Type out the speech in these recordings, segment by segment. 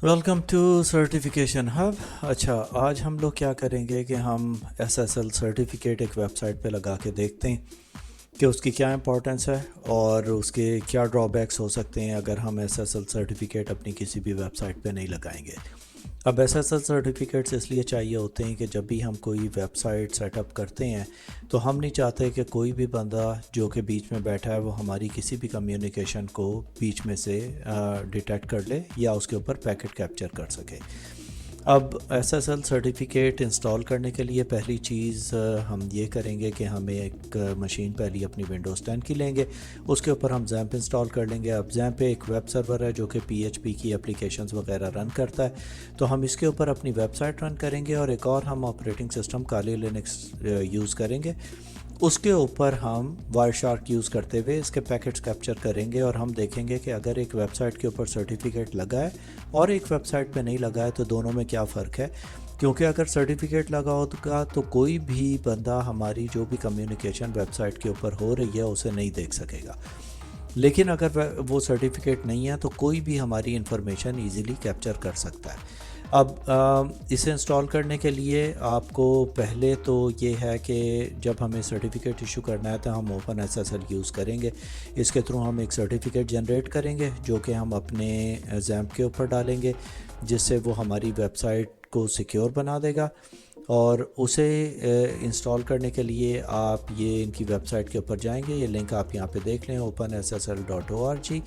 Welcome to certification hub. اچھا، آج ہم لوگ کیا کریں گے کہ ہم ایس ایس ایل سرٹیفکیٹ ایک ویب سائٹ پہ لگا کے دیکھتے ہیں کہ اس کی کیا امپورٹنس ہے اور اس کے کیا ڈرا بیکس ہو سکتے ہیں اگر ہم ایس ایس ایل سرٹیفکیٹ اپنی کسی بھی ویب سائٹ پہ نہیں لگائیں گے۔ اب ایس ایس ایل سرٹیفکیٹس اس لیے چاہیے ہوتے ہیں کہ جب بھی ہم کوئی ویب سائٹ سیٹ اپ کرتے ہیں تو ہم نہیں چاہتے کہ کوئی بھی بندہ جو کہ بیچ میں بیٹھا ہے وہ ہماری کسی بھی کمیونیکیشن کو بیچ میں سے ڈیٹیکٹ کر لے یا اس کے اوپر پیکٹ کیپچر کر سکے۔ اب S S L certificate install کرنے کے لیے پہلی چیز ہم یہ کریں گے کہ ہمیں ایک مشین پہلی اپنی ونڈوز 10 کی لیں گے، اس کے اوپر ہم زیمپ انسٹال کر لیں گے۔ اب زیمپ ایک ویب سرور ہے جو کہ پی ایچ پی کی اپلیکیشنز وغیرہ رن کرتا ہے، تو ہم اس کے اوپر اپنی ویب سائٹ رن کریں گے اور ایک اور ہم آپریٹنگ سسٹم کالی لینکس یوز کریں گے۔ اس کے اوپر ہم وائر شارک یوز کرتے ہوئے اس کے پیکٹس کیپچر کریں گے اور ہم دیکھیں گے کہ اگر ایک ویب سائٹ کے اوپر سرٹیفکیٹ لگا ہے اور ایک ویب سائٹ پہ نہیں لگا ہے تو دونوں میں کیا فرق ہے، کیونکہ اگر سرٹیفکیٹ لگا ہوگا تو کوئی بھی بندہ ہماری جو بھی کمیونیکیشن ویب سائٹ کے اوپر ہو رہی ہے اسے نہیں دیکھ سکے گا، لیکن اگر وہ سرٹیفکیٹ نہیں ہے تو کوئی بھی ہماری انفارمیشن ایزیلی کیپچر کر سکتا ہے۔ اب اسے انسٹال کرنے کے لیے آپ کو پہلے تو یہ ہے کہ جب ہمیں سرٹیفکیٹ ایشو کرنا ہے تو ہم open S S L use کریں گے۔ اس کے تھرو ہم ایک سرٹیفکیٹ جنریٹ کریں گے جو کہ ہم اپنے زیمپ کے اوپر ڈالیں گے، جس سے وہ ہماری ویب سائٹ کو سیکیور بنا دے گا۔ اور اسے انسٹال کرنے کے لیے آپ یہ ان کی ویب سائٹ کے اوپر جائیں گے، یہ لنک آپ یہاں پہ دیکھ لیں openssl.org۔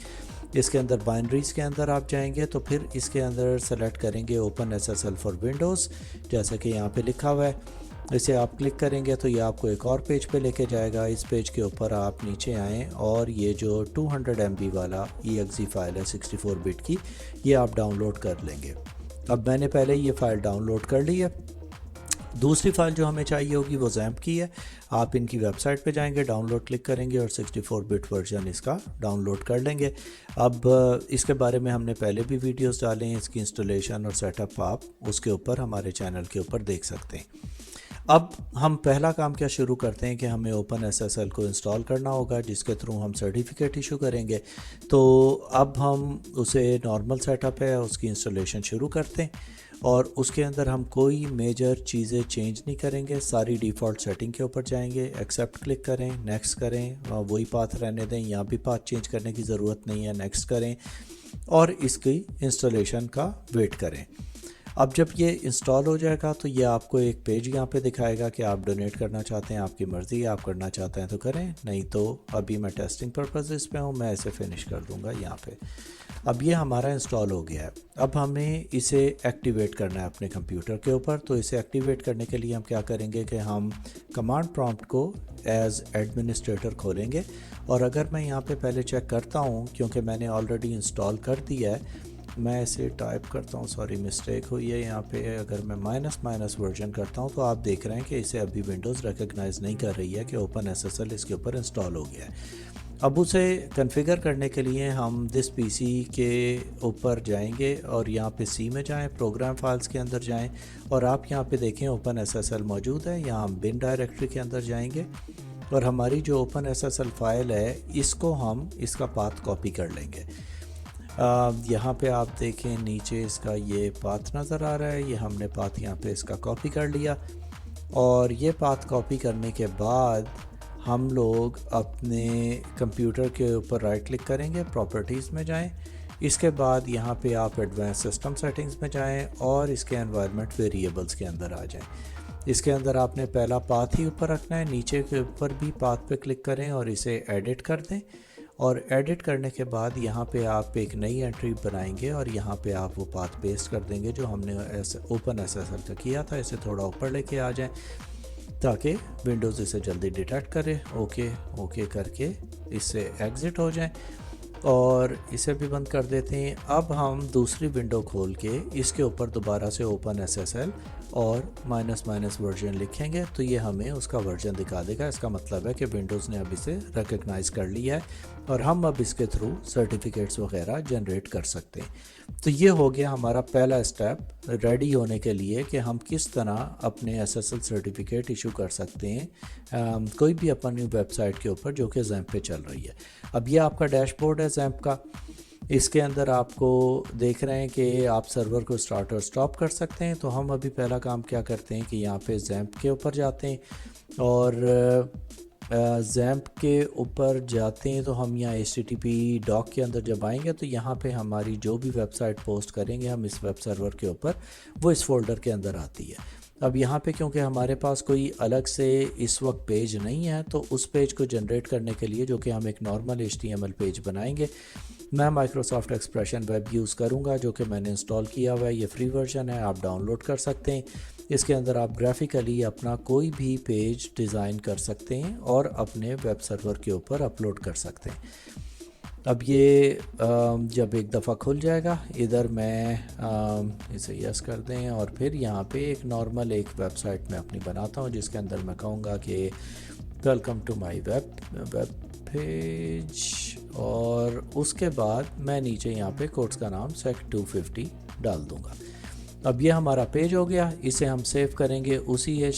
اس کے اندر بائنڈریز کے اندر آپ جائیں گے تو پھر اس کے اندر سلیکٹ کریں گے open S S L for Windows, جیسا کہ یہاں پہ لکھا ہوا ہے۔ اسے آپ کلک کریں گے تو یہ آپ کو ایک اور پیج پہ لے کے جائے گا۔ اس پیج کے اوپر آپ نیچے آئیں اور یہ جو 200 MB والا EXE فائل ہے 64 بٹ کی، یہ آپ ڈاؤن لوڈ کر لیں گے۔ اب میں نے پہلے یہ فائل ڈاؤن لوڈ کر لی ہے۔ دوسری فائل جو ہمیں چاہیے ہوگی وہ زیمپ کی ہے۔ آپ ان کی ویب سائٹ پہ جائیں گے، ڈاؤن لوڈ کلک کریں گے اور 64 بٹ ورژن اس کا ڈاؤن لوڈ کر لیں گے۔ اب اس کے بارے میں ہم نے پہلے بھی ویڈیوز ڈالے ہیں، اس کی انسٹالیشن اور سیٹ اپ آپ اس کے اوپر ہمارے چینل کے اوپر دیکھ سکتے ہیں۔ اب ہم پہلا کام کیا شروع کرتے ہیں کہ ہمیں اوپن ایس ایس ایل کو انسٹال کرنا ہوگا، جس کے تھرو ہم سرٹیفکیٹ ایشو کریں گے۔ تو اب ہم اسے نارمل سیٹ اپ ہے اس کی انسٹالیشن شروع کرتے ہیں اور اس کے اندر ہم کوئی میجر چیزیں چینج نہیں کریں گے، ساری ڈیفالٹ سیٹنگ کے اوپر جائیں گے، ایکسیپٹ کلک کریں، نیکسٹ کریں، وہی پاتھ رہنے دیں، یہاں بھی پاتھ چینج کرنے کی ضرورت نہیں ہے، نیکسٹ کریں اور اس کی انسٹالیشن کا ویٹ کریں۔ اب جب یہ انسٹال ہو جائے گا تو یہ آپ کو ایک پیج یہاں پہ دکھائے گا کہ آپ ڈونیٹ کرنا چاہتے ہیں، آپ کی مرضی ہے، آپ کرنا چاہتے ہیں تو کریں، نہیں تو ابھی میں ٹیسٹنگ پرپز اس پہ ہوں، میں اسے فنش کر دوں گا یہاں پہ۔ اب یہ ہمارا انسٹال ہو گیا ہے۔ اب ہمیں اسے ایکٹیویٹ کرنا ہے اپنے کمپیوٹر کے اوپر، تو اسے ایکٹیویٹ کرنے کے لیے ہم کیا کریں گے کہ ہم کمانڈ پرومپٹ کو ایز ایڈمنسٹریٹر کھولیں گے، اور اگر میں یہاں پہ پہلے چیک کرتا ہوں کیونکہ میں نے آلریڈی انسٹال کر دیا ہے، میں اسے ٹائپ کرتا ہوں، سوری مسٹیک ہوئی ہے یہاں پہ، اگر میں مائنس ورژن کرتا ہوں تو آپ دیکھ رہے ہیں کہ اسے ابھی ونڈوز ریکگنائز نہیں کر رہی ہے کہ اوپن ایس ایس ایل اس کے اوپر انسٹال ہو گیا ہے۔ اب اسے کنفیگر کرنے کے لیے ہم دس پی سی کے اوپر جائیں گے اور یہاں پہ سی میں جائیں، پروگرام فائلز کے اندر جائیں اور آپ یہاں پہ دیکھیں اوپن ایس ایس ایل موجود ہے، یہاں ہم بن ڈائریکٹری کے اندر جائیں گے اور ہماری جو open S S L file ہے اس کو ہم اس کا پاتھ کاپی کر لیں گے۔ یہاں پہ آپ دیکھیں نیچے اس کا یہ پاتھ نظر آ رہا ہے، یہ ہم نے پاتھ یہاں پہ اس کا کاپی کر لیا، اور یہ پاتھ کاپی کرنے کے بعد ہم لوگ اپنے کمپیوٹر کے اوپر رائٹ کلک کریں گے، پراپرٹیز میں جائیں، اس کے بعد یہاں پہ آپ ایڈوانس سسٹم سیٹنگز میں جائیں اور اس کے انوائرمنٹ ویریبلز کے اندر آ جائیں۔ اس کے اندر آپ نے پہلا پاتھ ہی اوپر رکھنا ہے، نیچے کے اوپر بھی پاتھ پہ کلک کریں اور اسے ایڈٹ کر دیں، اور ایڈٹ کرنے کے بعد یہاں پہ آپ ایک نئی انٹری بنائیں گے اور یہاں پہ آپ وہ پاتھ پیسٹ کر دیں گے جو ہم نے اوپن ایس ایس ایل کا کیا تھا۔ اسے تھوڑا اوپر لے کے آ جائیں تاکہ ونڈوز اسے جلدی ڈیٹیکٹ کرے۔ اوکے کر کے اس سے ایگزٹ ہو جائیں اور اسے بھی بند کر دیتے ہیں۔ اب ہم دوسری ونڈو کھول کے اس کے اوپر دوبارہ سے اوپن ایس ایس ایل اور مائنس ورژن لکھیں گے تو یہ ہمیں اس کا ورژن دکھا دے گا۔ اس کا مطلب ہے کہ ونڈوز نے اب اسے ریکگنائز کر لیا ہے اور ہم اب اس کے تھرو سرٹیفکیٹس وغیرہ جنریٹ کر سکتے ہیں۔ تو یہ ہو گیا ہمارا پہلا اسٹیپ ریڈی ہونے کے لیے کہ ہم کس طرح اپنے S S L certificate issue کر سکتے ہیں کوئی بھی اپنی ویب سائٹ کے اوپر جو کہ زیمپ پہ چل رہی ہے۔ اب یہ آپ کا ڈیش بورڈ ہے زیمپ کا۔ اس کے اندر آپ کو دیکھ رہے ہیں کہ آپ سرور کو سٹارٹ اور سٹاپ کر سکتے ہیں. تو ہم ابھی پہلا کام کیا کرتے ہیں کہ یہاں پہ زیمپ کے اوپر جاتے ہیں اور زیمپ کے اوپر جاتے ہیں تو ہم یہاں HTTP ڈاک کے اندر جب آئیں گے تو یہاں پہ ہماری جو بھی ویب سائٹ پوسٹ کریں گے ہم اس ویب سرور کے اوپر وہ اس فولڈر کے اندر آتی ہے. اب یہاں پہ کیونکہ ہمارے پاس کوئی الگ سے اس وقت پیج نہیں ہے تو اس پیج کو جنریٹ کرنے کے لیے جو کہ ہم ایک نارمل HTML پیج بنائیں گے. میں مائکروسافٹ ایکسپریشن ویب یوز کروں گا جو کہ میں نے انسٹال کیا ہوا ہے. یہ فری ورژن ہے, آپ ڈاؤن لوڈ کر سکتے ہیں. اس کے اندر آپ گرافیکلی اپنا کوئی بھی پیج ڈیزائن کر سکتے ہیں اور اپنے ویب سرور کے اوپر اپلوڈ کر سکتے ہیں. اب یہ جب ایک دفعہ کھل جائے گا ادھر میں اسے یس کر دیں اور پھر یہاں پہ ایک نارمل ایک ویب سائٹ میں اپنی بناتا ہوں جس کے اندر میں کہوں گا کہ welcome to my web page اور اس کے بعد میں نیچے یہاں پہ کوڈس کا نام sec250 ڈال دوں گا. اب یہ ہمارا پیج ہو گیا. اسے ہم سیو کریں گے اسی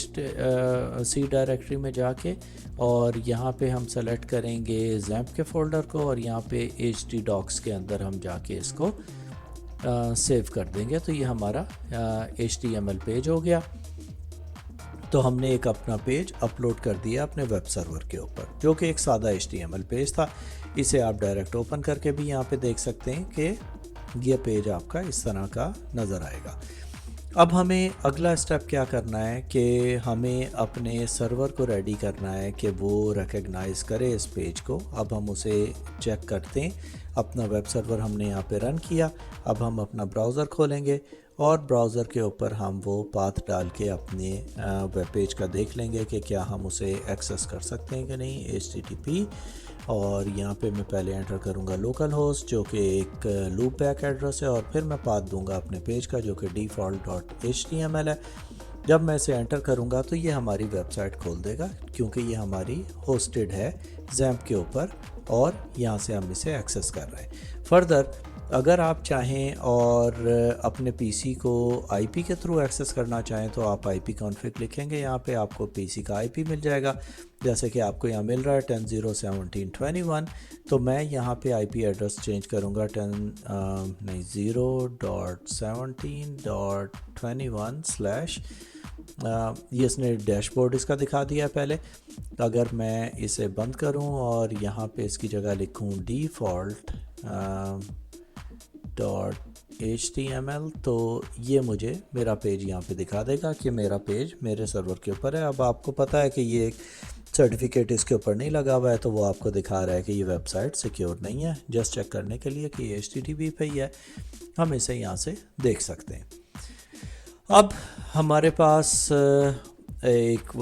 سی ڈائریکٹری میں جا کے اور یہاں پہ ہم سلیکٹ کریں گے زیمپ کے فولڈر کو اور یہاں پہ HT ڈاکس کے اندر ہم جا کے اس کو سیو کر دیں گے. تو یہ ہمارا HTML پیج ہو گیا. تو ہم نے ایک اپنا پیج اپلوڈ کر دیا اپنے ویب سرور کے اوپر جو کہ ایک سادہ HTML پیج تھا. اسے آپ ڈائریکٹ اوپن کر کے بھی یہاں پہ دیکھ سکتے ہیں کہ یہ پیج آپ کا اس طرح کا نظر آئے گا. اب ہمیں اگلا اسٹیپ کیا کرنا ہے کہ ہمیں اپنے سرور کو ریڈی کرنا ہے کہ وہ ریکگنائز کرے اس پیج کو. اب ہم اسے چیک کرتے ہیں. اپنا ویب سرور ہم نے یہاں پہ رن کیا. اب ہم اپنا براؤزر کھولیں گے اور براؤزر کے اوپر ہم وہ پاتھ ڈال کے اپنے ویب پیج کا دیکھ لیں گے کہ کیا ہم اسے ایکسیس کر سکتے ہیں کہ نہیں. HTTP اور یہاں پہ میں پہلے انٹر کروں گا لوکل ہوسٹ جو کہ ایک لوپ بیک ایڈریس ہے اور پھر میں پاتھ دوں گا اپنے پیج کا جو کہ default.html ہے. جب میں اسے انٹر کروں گا تو یہ ہماری ویب سائٹ کھول دے گا کیونکہ یہ ہماری ہوسٹڈ ہے زیمپ کے اوپر اور یہاں سے ہم اسے ایکسیس کر رہے ہیں. فردر اگر آپ چاہیں اور اپنے PC کو IP کے تھرو ایکسیس کرنا چاہیں تو آپ IP config لکھیں گے. یہاں پہ آپ کو PC کا IP مل جائے گا جیسے کہ آپ کو یہاں مل رہا ہے 10.0.17.21. تو میں یہااں پہ IP ایڈریس چینج کروں گا 0.17.21/. یہ اس نے ڈیش بورڈ اس کا دکھا دیا ہے پہلے. اگر میں اسے بند کروں اور یہاں پہ اس کی جگہ لکھوں default.html تو یہ مجھے میرا پیج یہاں پہ دکھا دے گا کہ میرا پیج میرے سرور کے اوپر ہے. اب آپ کو پتہ ہے کہ یہ ایک سرٹیفکیٹ اس کے اوپر نہیں لگا ہوا ہے تو وہ آپ کو دکھا رہا ہے کہ یہ ویب سائٹ سیکیور نہیں ہے. جسٹ چیک کرنے کے لیے کہ یہ HTTP پہ ہی ہے ہم اسے یہاں سے دیکھ سکتے ہیں. اب ہمارے پاس ایک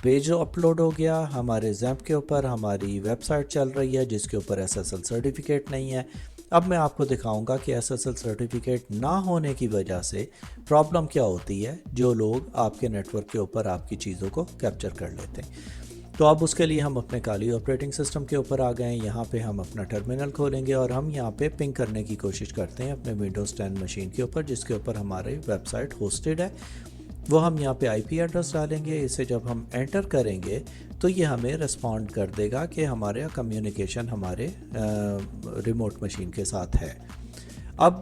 پیج اپلوڈ ہو گیا ہمارے زیمپ کے اوپر. ہماری ویب سائٹ چل رہی ہے جس کے اوپر SSL سرٹیفکیٹ نہیں ہے. اب میں آپ کو دکھاؤں گا کہ SSL سرٹیفکیٹ نہ ہونے کی وجہ سے پرابلم کیا ہوتی ہے جو لوگ آپ کے نیٹ ورک کے اوپر آپ کی چیزوں کو کیپچر کر لیتے ہیں. تو اب اس کے لیے ہم اپنے کالی آپریٹنگ سسٹم کے اوپر آ گئے ہیں. یہاں پہ ہم اپنا ٹرمینل کھولیں گے اور ہم یہاں پہ پنگ کرنے کی کوشش کرتے ہیں اپنے ونڈوز 10 مشین کے اوپر جس کے اوپر ہماری ویب سائٹ ہوسٹڈ ہے. وہ ہم یہاں پہ IP ایڈریس ڈالیں گے. اسے جب ہم انٹر کریں گے تو یہ ہمیں رسپونڈ کر دے گا کہ ہمارے کمیونیکیشن ہمارے ریموٹ مشین کے ساتھ ہے. اب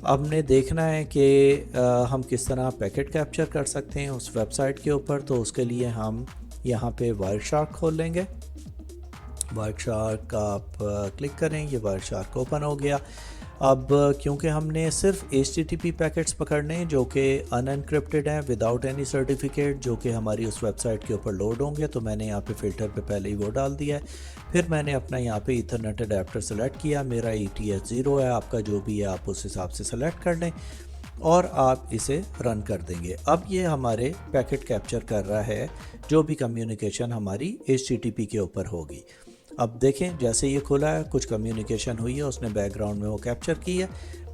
ہم نے دیکھنا ہے کہ ہم کس طرح پیکٹ کیپچر کر سکتے ہیں اس ویب سائٹ کے اوپر. تو اس کے لیے ہم یہاں پہ وائر شارک کھول لیں گے. وائر شارک کا آپ کلک کریں, یہ وائر شارک اوپن ہو گیا. اب کیونکہ ہم نے صرف HTTP پیکٹس پکڑنے ہیں جو کہ ان انکرپٹڈ ہیں وداؤٹ اینی سرٹیفکیٹ جو کہ ہماری اس ویب سائٹ کے اوپر لوڈ ہوں گے, تو میں نے یہاں پہ فلٹر پہ پہلے ہی وہ ڈال دیا ہے. پھر میں نے اپنا یہاں پہ ایتھرنیٹ اڈیپٹر سلیکٹ کیا. میرا ETH 0 ہے, آپ کا جو بھی ہے آپ اس حساب سے سلیکٹ کر لیں اور آپ اسے رن کر دیں گے. اب یہ ہمارے پیکٹ کیپچر کر رہا ہے جو بھی کمیونیکیشن ہماری HTTP کے اوپر ہوگی. اب دیکھیں جیسے یہ کھولا ہے کچھ کمیونیکیشن ہوئی ہے, اس نے بیک گراؤنڈ میں وہ کیپچر کی ہے.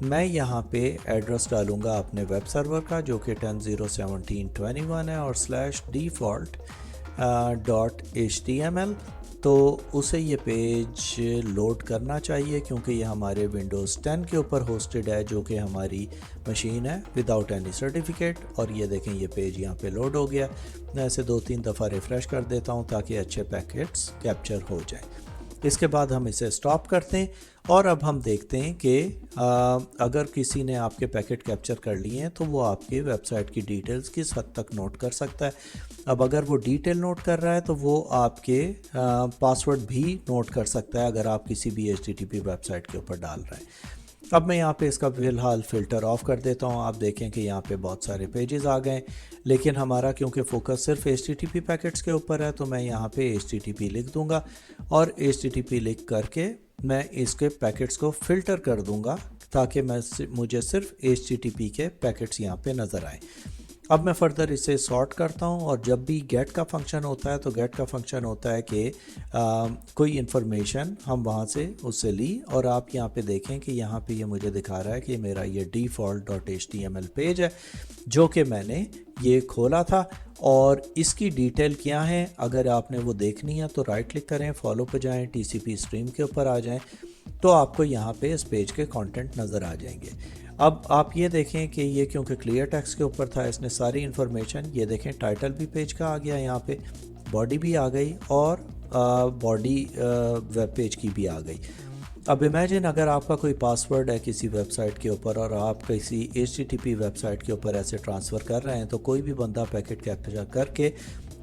میں یہاں پہ ایڈریس ڈالوں گا اپنے ویب سرور کا جو کہ 10.0.17.21 ہے اور /default.html. تو اسے یہ پیج لوڈ کرنا چاہیے کیونکہ یہ ہمارے ونڈوز 10 کے اوپر ہوسٹڈ ہے جو کہ ہماری مشین ہے وداؤٹ اینی سرٹیفکیٹ. اور یہ دیکھیں یہ پیج یہاں پہ لوڈ ہو گیا. میں اسے 2-3 دفعہ ریفریش کر دیتا ہوں تاکہ اچھے پیکٹس کیپچر ہو جائیں. اس کے بعد ہم اسے سٹاپ کرتے ہیں اور اب ہم دیکھتے ہیں کہ اگر کسی نے آپ کے پیکٹ کیپچر کر لیے ہیں تو وہ آپ کے ویب سائٹ کی ڈیٹیلز کس حد تک نوٹ کر سکتا ہے. اب اگر وہ ڈیٹیل نوٹ کر رہا ہے تو وہ آپ کے پاسورڈ بھی نوٹ کر سکتا ہے اگر آپ کسی بھی HTTP ویب سائٹ کے اوپر ڈال رہے ہیں. اب میں یہاں پہ اس کا فی الحال فلٹر آف کر دیتا ہوں. آپ دیکھیں کہ یہاں پہ بہت سارے پیجز آ گئے, لیکن ہمارا کیونکہ فوکس صرف HTTP پیکٹس کے اوپر ہے تو میں یہاں پہ HTTP لکھ دوں گا اور HTTP لکھ کر کے میں اس کے پیکٹس کو فلٹر کر دوں گا تاکہ مجھے صرف HTTP کے پیکٹس یہاں پہ نظر آئیں. اب میں فردر اسے سارٹ کرتا ہوں اور جب بھی گیٹ کا فنکشن ہوتا ہے تو گیٹ کا فنکشن ہوتا ہے کہ کوئی انفارمیشن ہم وہاں سے اس سے لی, اور آپ یہاں پہ دیکھیں کہ یہاں پہ یہ مجھے دکھا رہا ہے کہ میرا یہ default.html پیج ہے جو کہ میں نے یہ کھولا تھا, اور اس کی ڈیٹیل کیا ہے اگر آپ نے وہ دیکھنی ہے تو رائٹ کلک کریں, فالو پہ جائیں, TCP اسٹریم کے اوپر آ جائیں تو آپ کو یہاں پہ اس پیج کے کانٹینٹ نظر آ جائیں گے. اب آپ یہ دیکھیں کہ یہ کیونکہ کلیئر ٹیکسٹ کے اوپر تھا اس نے ساری انفارمیشن, یہ دیکھیں ٹائٹل بھی پیج کا آ گیا, یہاں پہ باڈی بھی آ گئی اور باڈی ویب پیج کی بھی آ گئی. اب امیجن اگر آپ کا کوئی پاسورڈ ہے کسی ویب سائٹ کے اوپر اور آپ کسی HTTP ویب سائٹ کے اوپر ایسے ٹرانسفر کر رہے ہیں تو کوئی بھی بندہ پیکٹ کیپچر کر کے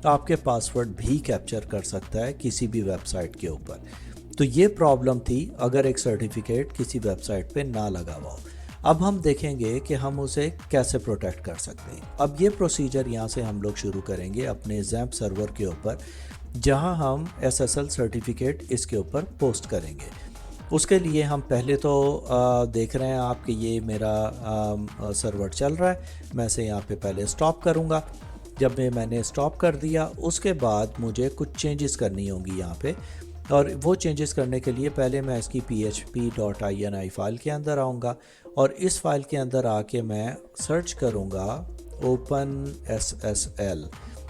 آپ کے پاسورڈ بھی کیپچر کر سکتا ہے کسی بھی ویب سائٹ کے اوپر. تو یہ پرابلم تھی اگر ایک سرٹیفکیٹ کسی ویب سائٹ پہ نہ لگا ہوا ہو. اب ہم دیکھیں گے کہ ہم اسے کیسے پروٹیکٹ کر سکتے ہیں. اب یہ پروسیجر یہاں سے ہم لوگ شروع کریں گے اپنے زیمپ سرور کے اوپر جہاں ہم SSL سرٹیفکیٹ اس کے اوپر پوسٹ کریں گے. اس کے لیے ہم پہلے تو دیکھ رہے ہیں آپ کہ یہ میرا سرور چل رہا ہے, میں اسے یہاں پہ پہلے سٹاپ کروں گا. جب میں نے سٹاپ کر دیا اس کے بعد مجھے کچھ چینجز کرنی ہوں گی یہاں پہ, اور وہ چینجز کرنے کے لیے پہلے میں اس کی php.ini فائل کے اندر آؤں گا اور اس فائل کے اندر آ کے میں سرچ کروں گا OpenSSL.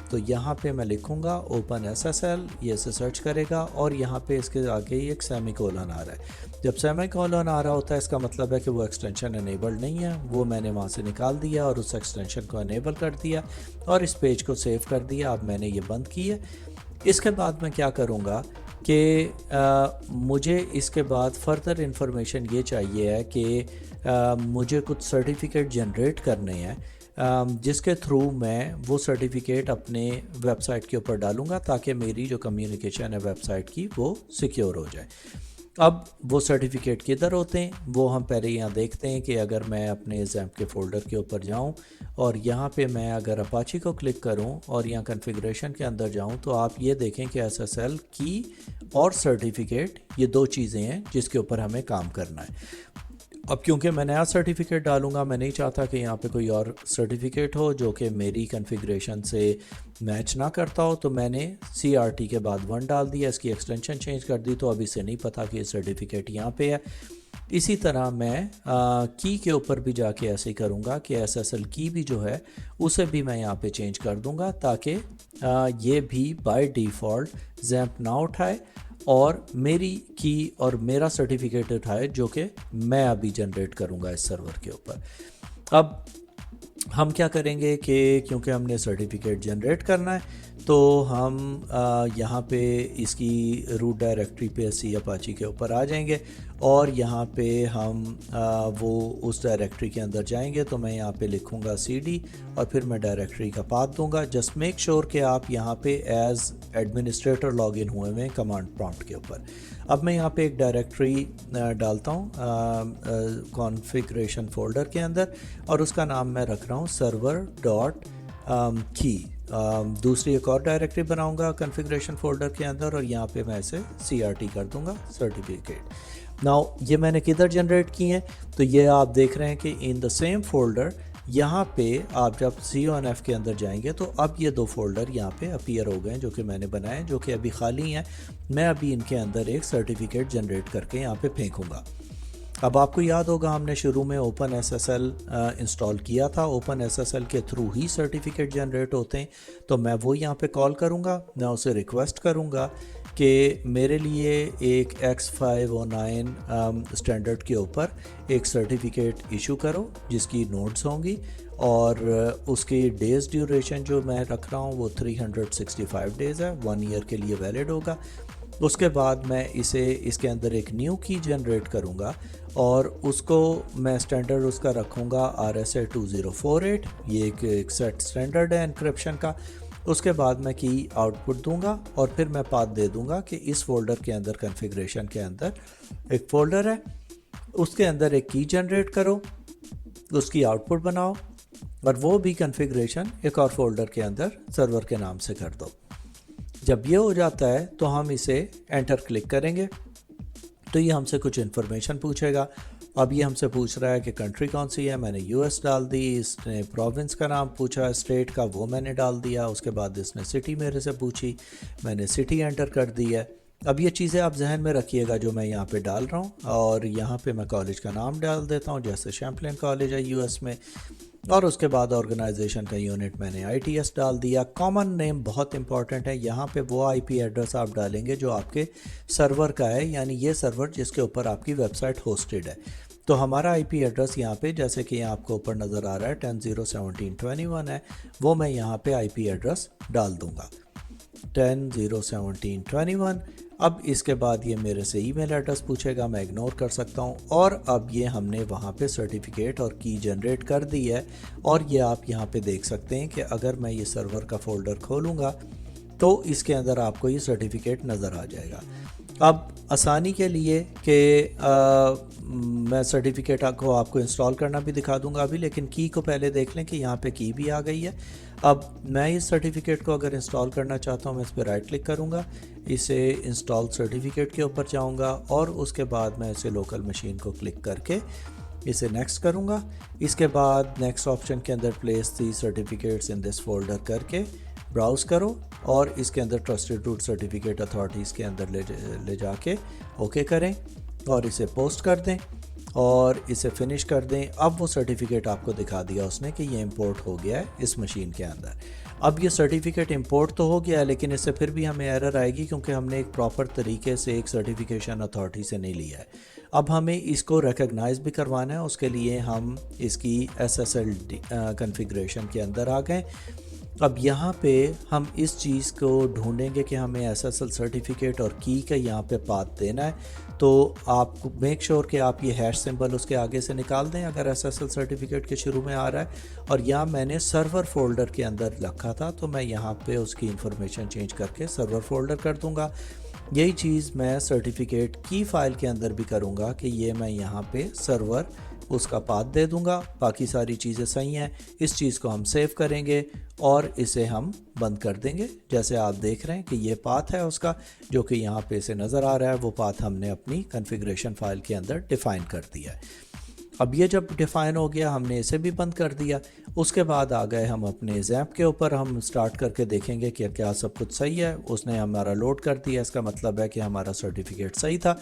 تو یہاں پہ میں لکھوں گا OpenSSL, یہ اسے سرچ کرے گا اور یہاں پہ اس کے آگے ایک سیمی کولن آ رہا ہے. جب سیمی کولن آ رہا ہوتا ہے اس کا مطلب ہے کہ وہ ایکسٹینشن انیبلڈ نہیں ہے, وہ میں نے وہاں سے نکال دیا اور اس ایکسٹینشن کو انیبل کر دیا اور اس پیج کو سیو کر دیا. اب میں نے یہ بند کی ہے. اس کے بعد میں کیا کروں گا کہ مجھے اس کے بعد فردر انفارمیشن یہ چاہیے ہے کہ مجھے کچھ سرٹیفکیٹ جنریٹ کرنے ہیں جس کے تھرو میں وہ سرٹیفکیٹ اپنے ویب سائٹ کے اوپر ڈالوں گا تاکہ میری جو کمیونیکیشن ہے ویب سائٹ کی وہ سیکیور ہو جائے. اب وہ سرٹیفکیٹ کدھر ہوتے ہیں وہ ہم پہلے یہاں دیکھتے ہیں کہ اگر میں اپنے زیمپ کے فولڈر کے اوپر جاؤں اور یہاں پہ میں اگر اپاچی کو کلک کروں اور یہاں کنفیگریشن کے اندر جاؤں تو آپ یہ دیکھیں کہ SSL کی اور سرٹیفکیٹ یہ دو چیزیں ہیں جس کے اوپر ہمیں کام کرنا ہے. اب کیونکہ میں نیا سرٹیفکیٹ ڈالوں گا, میں نہیں چاہتا کہ یہاں پہ کوئی اور سرٹیفکیٹ ہو جو کہ میری کنفیگریشن سے میچ نہ کرتا ہو, تو میں نے CRT کے بعد 1 ڈال دیا, اس کی ایکسٹینشن چینج کر دی تو اب اسے نہیں پتا کہ یہ سرٹیفکیٹ یہاں پہ ہے. اسی طرح میں کی کے اوپر بھی جا کے ایسے ہی کروں گا کہ SSL کی بھی جو ہے اسے بھی میں یہاں پہ چینج کر دوں گا تاکہ یہ بھی بائی ڈیفالٹ زیمپ نہ اٹھائے اور میری کی اور میرا سرٹیفکیٹ اٹھائے جو کہ میں ابھی جنریٹ کروں گا اس سرور کے اوپر. اب ہم کیا کریں گے کہ کیونکہ ہم نے سرٹیفکیٹ جنریٹ کرنا ہے تو ہم یہاں پہ اس کی روٹ ڈائریکٹری پہ سی اپاچی کے اوپر آ جائیں گے اور یہاں پہ ہم وہ اس ڈائریکٹری کے اندر جائیں گے. تو میں یہاں پہ لکھوں گا CD اور پھر میں ڈائریکٹری کا پاتھ دوں گا. جسٹ میک شور کہ آپ یہاں پہ ایز ایڈمنسٹریٹر لاگ ان ہوئے ہوئے کمانڈ پرامپٹ کے اوپر. اب میں یہاں پہ ایک ڈائریکٹری ڈالتا ہوں کانفیگریشن فولڈر کے اندر اور اس کا نام میں رکھ رہا ہوں server.key. دوسری ایک اور ڈائریکٹری بناؤں گا کنفیگریشن فولڈر کے اندر اور یہاں پہ میں اسے CRT کر دوں گا سرٹیفکیٹ. ناؤ یہ میں نے کدھر جنریٹ کی ہیں تو یہ آپ دیکھ رہے ہیں کہ ان دا سیم فولڈر یہاں پہ آپ جب CONF کے اندر جائیں گے تو اب یہ 2 فولڈر یہاں پہ اپیئر ہو گئے ہیں جو کہ میں نے بنائے جو کہ ابھی خالی ہیں. میں ابھی ان کے اندر ایک سرٹیفکیٹ جنریٹ کر کے یہاں پہ پھینکوں گا. اب آپ کو یاد ہوگا ہم نے شروع میں OpenSSL انسٹال کیا تھا. OpenSSL کے تھرو ہی سرٹیفکیٹ جنریٹ ہوتے ہیں تو میں وہ یہاں پہ کال کروں گا. میں اسے ریکویسٹ کروں گا کہ میرے لیے ایک X509 اسٹینڈرڈ کے اوپر ایک سرٹیفکیٹ ایشو کرو جس کی نوڈز ہوں گی اور اس کی ڈیز ڈیوریشن جو میں رکھ رہا ہوں وہ 365 ڈیز ہے, 1 ایئر کے لیے ویلڈ ہوگا. اس کے بعد میں اس کے اندر ایک نیو کی جنریٹ کروں گا اور اس کو میں اسٹینڈرڈ اس کا رکھوں گا RSA 2048. یہ ایک سیٹ اسٹینڈرڈ ہے انکرپشن کا. اس کے بعد میں کی آؤٹ پٹ دوں گا اور پھر میں پاتھ دے دوں گا کہ اس فولڈر کے اندر کنفیگریشن کے اندر ایک فولڈر ہے, اس کے اندر ایک کی جنریٹ کرو, اس کی آؤٹ پٹ بناؤ اور وہ بھی کنفیگریشن ایک اور فولڈر کے اندر سرور کے نام سے کر دو. جب یہ ہو جاتا ہے تو ہم اسے انٹر کلک کریں گے تو یہ ہم سے کچھ انفارمیشن پوچھے گا. اب یہ ہم سے پوچھ رہا ہے کہ کنٹری کون سی ہے, میں نے US ڈال دی. اس نے پروونس کا نام پوچھا, اسٹیٹ کا, وہ میں نے ڈال دیا. اس کے بعد اس نے سٹی میرے سے پوچھی, میں نے سٹی انٹر کر دی ہے. اب یہ چیزیں آپ ذہن میں رکھیے گا جو میں یہاں پہ ڈال رہا ہوں, اور یہاں پہ میں کالج کا نام ڈال دیتا ہوں جیسے شیمپلین کالج ہے US میں, اور اس کے بعد آرگنائزیشن کا یونٹ میں نے ITS ڈال دیا. کامن نیم بہت امپورٹنٹ ہے, یہاں پہ وہ IP ایڈریس آپ ڈالیں گے جو آپ کے سرور کا ہے, یعنی یہ سرور جس کے اوپر آپ کی ویب سائٹ ہوسٹڈ ہے. تو ہمارا IP ایڈریس یہاں پہ جیسے کہ یہاں آپ کو اوپر نظر آ رہا ہے 10.0.17.21 ہے, وہ میں یہاں پہ IP ایڈریس ڈال دوں گا 10.0.17.21. اب اس کے بعد یہ میرے سے ای میل ایڈریس پوچھے گا, میں اگنور کر سکتا ہوں. اور اب یہ ہم نے وہاں پہ سرٹیفکیٹ اور کی جنریٹ کر دی ہے, اور یہ آپ یہاں پہ دیکھ سکتے ہیں کہ اگر میں یہ سرور کا فولڈر کھولوں گا تو اس کے اندر آپ کو یہ سرٹیفکیٹ نظر آ جائے گا. اب آسانی کے لیے کہ میں سرٹیفکیٹ کو آپ کو انسٹال کرنا بھی دکھا دوں گا ابھی, لیکن کی کو پہلے دیکھ لیں کہ یہاں پہ کی بھی آ گئی ہے. اب میں اس سرٹیفکیٹ کو اگر انسٹال کرنا چاہتا ہوں, میں اس پہ رائٹ کلک کروں گا, اسے انسٹال سرٹیفکیٹ کے اوپر جاؤں گا اور اس کے بعد میں اسے لوکل مشین کو کلک کر کے اسے نیکسٹ کروں گا. اس کے بعد نیکسٹ آپشن کے اندر place the certificates in this folder کر کے براؤز کرو اور اس کے اندر ٹرسٹڈ روٹ سرٹیفکیٹ اتھارٹیز کے اندر لے جا کے اوکے کریں اور اسے پوسٹ کر دیں اور اسے فنش کر دیں. اب وہ سرٹیفکیٹ آپ کو دکھا دیا اس نے کہ یہ امپورٹ ہو گیا ہے اس مشین کے اندر. اب یہ سرٹیفکیٹ امپورٹ تو ہو گیا ہے لیکن اس سے پھر بھی ہمیں ایرر آئے گی کیونکہ ہم نے ایک پراپر طریقے سے ایک سرٹیفکیشن اتھارٹی سے نہیں لیا ہے. اب ہمیں اس کو ریکگنائز بھی کروانا ہے, اس کے لیے ہم اس کی SSL کنفیگریشن کے اندر آ گئے. اب یہاں پہ ہم اس چیز کو ڈھونڈیں گے کہ ہمیں SSL سرٹیفکیٹ اور کی کا یہاں پہ پاتھ دینا ہے. تو آپ میک شور کہ آپ یہ ہیش سمبل اس کے آگے سے نکال دیں اگر SSL سرٹیفکیٹ کے شروع میں آ رہا ہے, اور یہاں میں نے سرور فولڈر کے اندر رکھا تھا تو میں یہاں پہ اس کی انفارمیشن چینج کر کے سرور فولڈر کر دوں گا. یہی چیز میں سرٹیفکیٹ کی فائل کے اندر بھی کروں گا کہ یہ میں یہاں پہ سرور اس کا پاتھ دے دوں گا. باقی ساری چیزیں صحیح ہیں. اس چیز کو ہم سیو کریں گے اور اسے ہم بند کر دیں گے. جیسے آپ دیکھ رہے ہیں کہ یہ پاتھ ہے اس کا جو کہ یہاں پہ اسے نظر آ رہا ہے, وہ پاتھ ہم نے اپنی کنفیگریشن فائل کے اندر ڈیفائن کر دیا ہے. اب یہ جب ڈیفائن ہو گیا ہم نے اسے بھی بند کر دیا. اس کے بعد آ گئے ہم اپنے زیپ کے اوپر, ہم سٹارٹ کر کے دیکھیں گے کہ کیا سب کچھ صحیح ہے. اس نے ہمارا لوڈ کر دیا, اس کا مطلب ہے کہ ہمارا سرٹیفکیٹ صحیح تھا.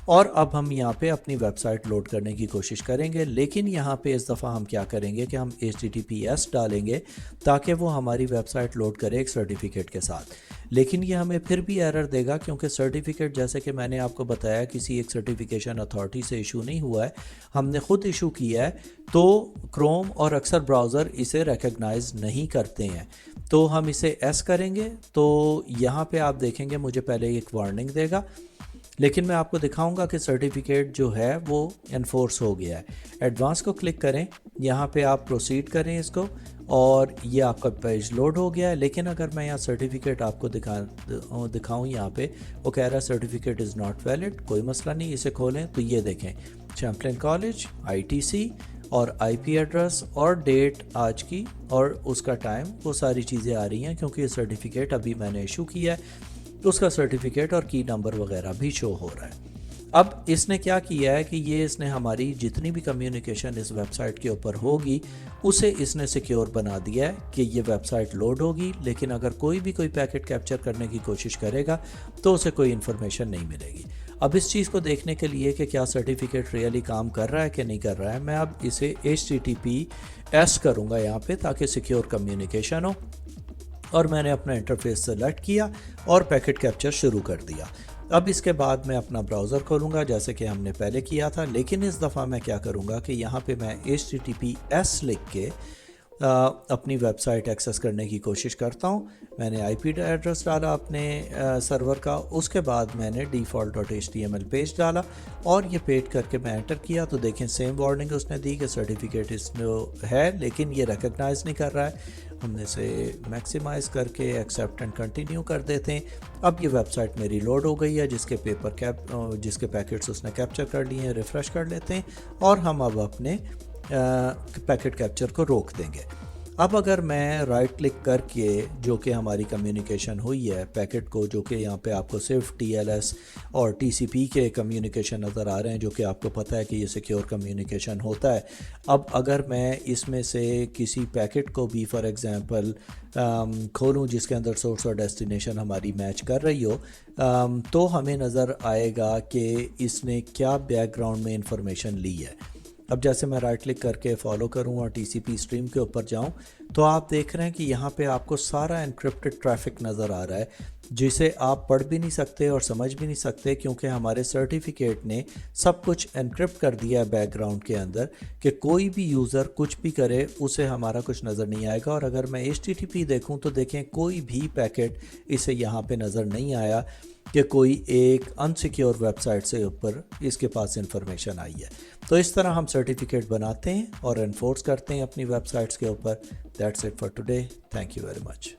اور اب ہم یہاں پہ اپنی ویب سائٹ لوڈ کرنے کی کوشش کریں گے, لیکن یہاں پہ اس دفعہ ہم کیا کریں گے کہ ہم HTTPS ڈالیں گے تاکہ وہ ہماری ویب سائٹ لوڈ کرے ایک سرٹیفکیٹ کے ساتھ. لیکن یہ ہمیں پھر بھی ایرر دے گا کیونکہ سرٹیفکیٹ جیسے کہ میں نے آپ کو بتایا کسی ایک سرٹیفکیشن اتھارٹی سے ایشو نہیں ہوا ہے, ہم نے خود ایشو کیا ہے. تو کروم اور اکثر براؤزر اسے ریکگنائز نہیں کرتے ہیں. تو ہم اسے ایس کریں گے تو یہاں پہ آپ دیکھیں گے مجھے پہلے ایک وارننگ دے گا, لیکن میں آپ کو دکھاؤں گا کہ سرٹیفکیٹ جو ہے وہ انفورس ہو گیا ہے. ایڈوانس کو کلک کریں, یہاں پہ آپ پروسیڈ کریں اس کو, اور یہ آپ کا پیج لوڈ ہو گیا ہے. لیکن اگر میں یہاں سرٹیفکیٹ آپ کو دکھاؤں یہاں پہ وہ کہہ رہا ہے سرٹیفکیٹ از ناٹ ویلڈ. کوئی مسئلہ نہیں, اسے کھولیں تو یہ دیکھیں چیمپلین کالج, ITC اور IP ایڈریس اور ڈیٹ آج کی اور اس کا ٹائم, وہ ساری چیزیں آ رہی ہیں کیونکہ یہ سرٹیفکیٹ ابھی میں نے ایشو کیا ہے. اس کا سرٹیفکیٹ اور کی نمبر وغیرہ بھی شو ہو رہا ہے. اب اس نے کیا کیا ہے کہ یہ اس نے ہماری جتنی بھی کمیونیکیشن اس ویب سائٹ کے اوپر ہوگی اسے اس نے سیکیور بنا دیا ہے کہ یہ ویب سائٹ لوڈ ہوگی, لیکن اگر کوئی پیکٹ کیپچر کرنے کی کوشش کرے گا تو اسے کوئی انفارمیشن نہیں ملے گی. اب اس چیز کو دیکھنے کے لیے کہ کیا سرٹیفکیٹ ریئلی کام کر رہا ہے کہ نہیں کر رہا ہے, میں اب اسے HTTPS کروں گا یہاں پہ تاکہ سیکیور کمیونیکیشن ہو. اور میں نے اپنا انٹرفیس سلیکٹ کیا اور پیکٹ کیپچر شروع کر دیا. اب اس کے بعد میں اپنا براؤزر کھولوں گا جیسے کہ ہم نے پہلے کیا تھا, لیکن اس دفعہ میں کیا کروں گا کہ یہاں پہ میں HTTPS لکھ کے اپنی ویب سائٹ ایکسیس کرنے کی کوشش کرتا ہوں. میں نے آئی پی ایڈریس ڈالا اپنے سرور کا, اس کے بعد میں نے default.html پیج ڈالا اور یہ پیج کر کے میں انٹر کیا تو دیکھیں سیم وارننگ اس نے دی کہ سرٹیفکیٹ اس میں ہے لیکن یہ ریکگنائز نہیں کر رہا ہے. ہم نے اسے میکسیمائز کر کے ایکسیپٹ اینڈ کنٹینیو کر دیتے ہیں. اب یہ ویب سائٹ میری لوڈ ہو گئی ہے جس کے پیکٹس اس نے کیپچر کر لیے ہیں. ریفریش کر لیتے ہیں اور ہم اب اپنے پیکٹ کیپچر کو روک دیں گے. اب اگر میں رائٹ کلک کر کے جو کہ ہماری کمیونیکیشن ہوئی ہے پیکٹ کو, جو کہ یہاں پہ آپ کو صرف TLS اور TCP کے کمیونیکیشن نظر آ رہے ہیں جو کہ آپ کو پتہ ہے کہ یہ سیکیور کمیونیکیشن ہوتا ہے. اب اگر میں اس میں سے کسی پیکٹ کو بھی فار ایگزامپل کھولوں جس کے اندر سورس اور ڈیسٹینیشن ہماری میچ کر رہی ہو, تو ہمیں نظر آئے گا کہ اس نے کیا بیک گراؤنڈ میں انفارمیشن لی ہے. اب جیسے میں رائٹ کلک کر کے فالو کروں اور TCP اسٹریم کے اوپر جاؤں تو آپ دیکھ رہے ہیں کہ یہاں پہ آپ کو سارا انکرپٹڈ ٹریفک نظر آ رہا ہے جسے آپ پڑھ بھی نہیں سکتے اور سمجھ بھی نہیں سکتے کیونکہ ہمارے سرٹیفکیٹ نے سب کچھ انکرپٹ کر دیا ہے بیک گراؤنڈ کے اندر کہ کوئی بھی یوزر کچھ بھی کرے اسے ہمارا کچھ نظر نہیں آئے گا. اور اگر میں HTTP دیکھوں تو دیکھیں کوئی بھی پیکٹ اسے یہاں پہ نظر نہیں آیا کہ کوئی ایک انسیکیور ویب سائٹ سے اوپر اس کے پاس انفارمیشن آئی ہے. تو اس طرح ہم سرٹیفکیٹ بناتے ہیں اور انفورس کرتے ہیں اپنی ویب سائٹس کے اوپر. That's it for today. Thank you very much.